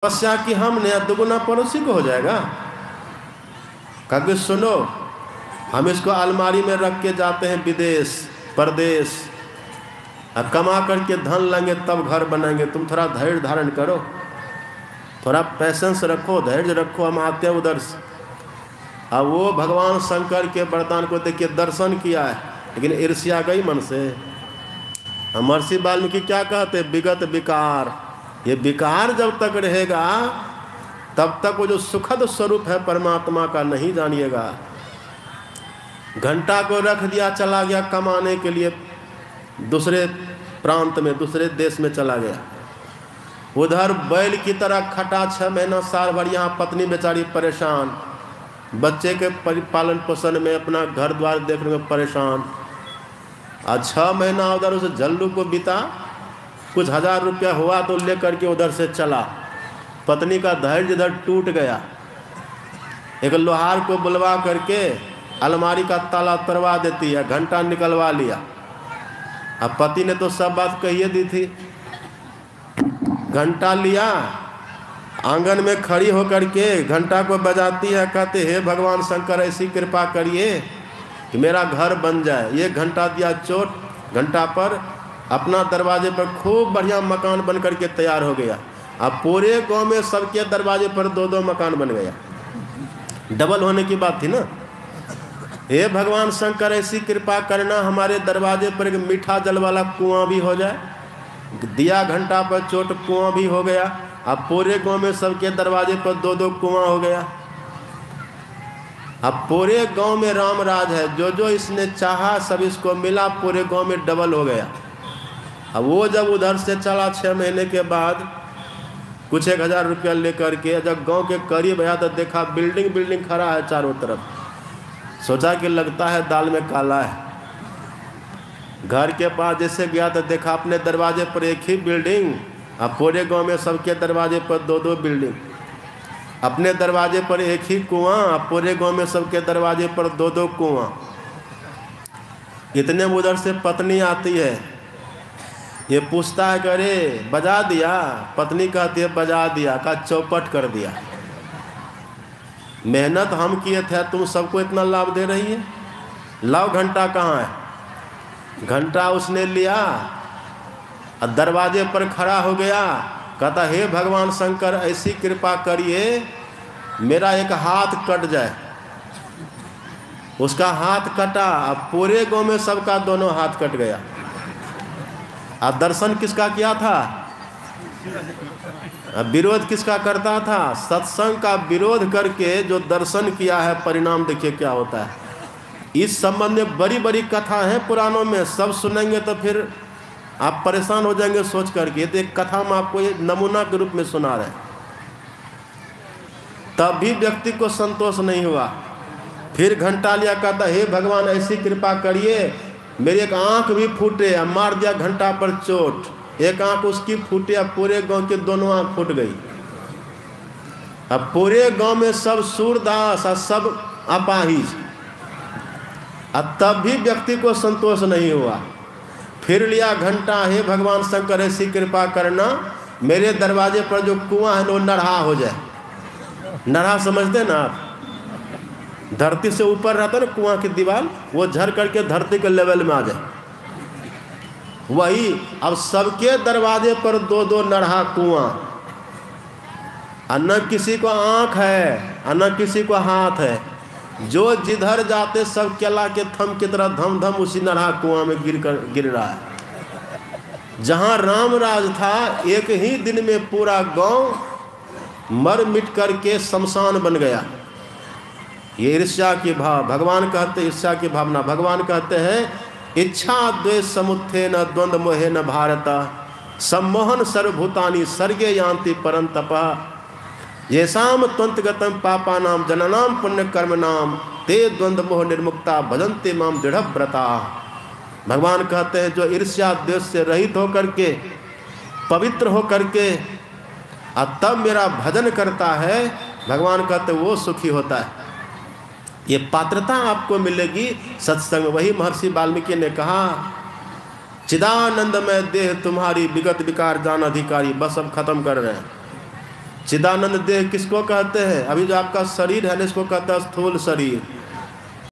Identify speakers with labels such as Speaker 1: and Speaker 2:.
Speaker 1: तपस्या की हमने दुगुना पड़ोसी को हो जाएगा। कभी सुनो, हम इसको अलमारी में रख के जाते हैं विदेश परदेश, अब कमा करके धन लेंगे तब घर बनाएंगे। तुम थोड़ा धैर्य धारण करो, थोड़ा पैसेंस रखो, धैर्य रखो, हम आते हैं उधर से। अब वो भगवान शंकर के वरदान को देखिए, दर्शन किया है लेकिन ईर्ष्या गई मन से। महर्षि वाल्मीकि क्या कहते, विगत विकार। ये विकार जब तक रहेगा तब तक वो जो सुखद स्वरूप है परमात्मा का नहीं जानिएगा। घंटा को रख दिया, चला गया कमाने के लिए दूसरे प्रांत में, दूसरे देश में चला गया। उधर बैल की तरह खटा 6 महीना साल भर, यहाँ पत्नी बेचारी परेशान, बच्चे के पालन पोषण में, अपना घर द्वार देखने में परेशान। और 6 महीना उधर उस जल्लू को बीता, कुछ 1000 रुपया हुआ तो लेकर के उधर से चला। पत्नी का धैर्य इधर टूट गया। एक लोहार को बुलवा करके अलमारी का ताला तोड़वा देती है, घंटा निकलवा लिया। अब पति ने तो सब बात कहिए दी थी। घंटा लिया, आंगन में खड़ी होकर के घंटा को बजाती है, कहते हे भगवान शंकर ऐसी कृपा करिए कि मेरा घर बन जाए। ये घंटा दिया चोट घंटा पर, अपना दरवाजे पर खूब बढ़िया मकान बन करके तैयार हो गया। अब पूरे गांव में सबके दरवाजे पर 2-2 मकान बन गया। डबल होने की बात थी ना। हे भगवान शंकर ऐसी कृपा करना हमारे दरवाजे पर एक मीठा जल वाला कुआं भी हो जाए। दिया घंटा पर चोट, कुआं भी हो गया। अब पूरे गांव में सबके दरवाजे पर 2-2 कुआं हो गया। अब पूरे गांव में राम राज है, जो जो इसने चाहा सब इसको मिला, पूरे गांव में डबल हो गया। अब वो जब उधर से चला 6 महीने के बाद कुछ 1000 रुपया लेकर के, जब गांव के करीब आया तो देखा बिल्डिंग खड़ा है चारों तरफ। सोचा कि लगता है दाल में काला है। घर के पास जैसे गया तो देखा अपने दरवाजे पर एक ही बिल्डिंग, अब पूरे गांव में सबके दरवाजे पर 2-2 बिल्डिंग। अपने दरवाजे पर एक ही कुआं, अब पूरे गांव में सबके दरवाजे पर 2-2 कुआं। इतने में उधर से पत्नी आती है, ये पूछता है करे बजा दिया? पत्नी कहती है बजा दिया। का चौपट कर दिया। मेहनत हम किए थे, तुम सबको इतना लाभ दे रही है। लाओ घंटा कहाँ है? घंटा उसने लिया और दरवाजे पर खड़ा हो गया, कहता हे भगवान शंकर ऐसी कृपा करिए मेरा एक हाथ कट जाए। उसका हाथ कटा, अब पूरे गांव में सबका दोनों हाथ कट गया। अब दर्शन किसका किया था? अब विरोध किसका करता था? सत्संग का विरोध करके जो दर्शन किया है, परिणाम देखिए क्या होता है। इस संबंध में बड़ी बड़ी कथा है पुराणों में, सब सुनेंगे तो फिर आप परेशान हो जाएंगे सोच करके। तो एक कथा हम आपको ये नमूना के रूप में सुना रहे हैं। तब भी व्यक्ति को संतोष नहीं हुआ, फिर घंटा लिया, कहता हे भगवान ऐसी कृपा करिए मेरी एक आंख भी फूटे। अब मार दिया घंटा पर चोट, एक आंख उसकी फूटे, अब पूरे गांव के दोनों आंख फूट गई। अब पूरे गांव में सब सूरदास और सब अपाहिज। अब तब भी व्यक्ति को संतोष नहीं हुआ, फिर लिया घंटा, हे भगवान शंकर ऐसी कृपा करना मेरे दरवाजे पर जो कुआं है वो नढ़ा हो जाए। नढ़ा समझते ना आप? धरती से ऊपर रहता है ना कुआं की दीवार, वो झर करके धरती के लेवल में आ जाए, वही। अब सबके दरवाजे पर 2-2 नढ़ा कुआं, न किसी को आंख है न किसी को हाथ है। जो जिधर जाते सब केला के थम की तरह धम धम उसी नढ़ा कुआं में गिर रहा है। जहां राम राज था, एक ही दिन में पूरा गांव मर मिट करके शमशान बन गया। ये ईर्ष्या की भाव, भगवान कहते ईर्ष्या की भावना। भगवान कहते हैं इच्छा द्वेष समुत्थे न द्वंद्व मोहे न भारत, सम्मोहन सर्वभूतानि सर्गे यान्ति परंतप, येषाम त्वंतगतम पापानाम जननाम पुण्य कर्म नाम ते द्वंद्व मोह निर्मुक्ता भजन्ते माम दृढ़ व्रता। भगवान कहते हैं जो ईर्ष्या द्वेष से रहित होकर के, पवित्र होकर के और तब मेरा भजन करता है, भगवान कहते वो सुखी होता है। ये पात्रता आपको मिलेगी सत्संग। वही महर्षि वाल्मीकि ने कहा चिदानंदमय देह तुम्हारी विगत विकार जान अधिकारी। बस अब खत्म कर रहे हैं। चिदानंद देह किसको कहते हैं? अभी जो आपका शरीर है ना, इसको कहता है स्थूल शरीर।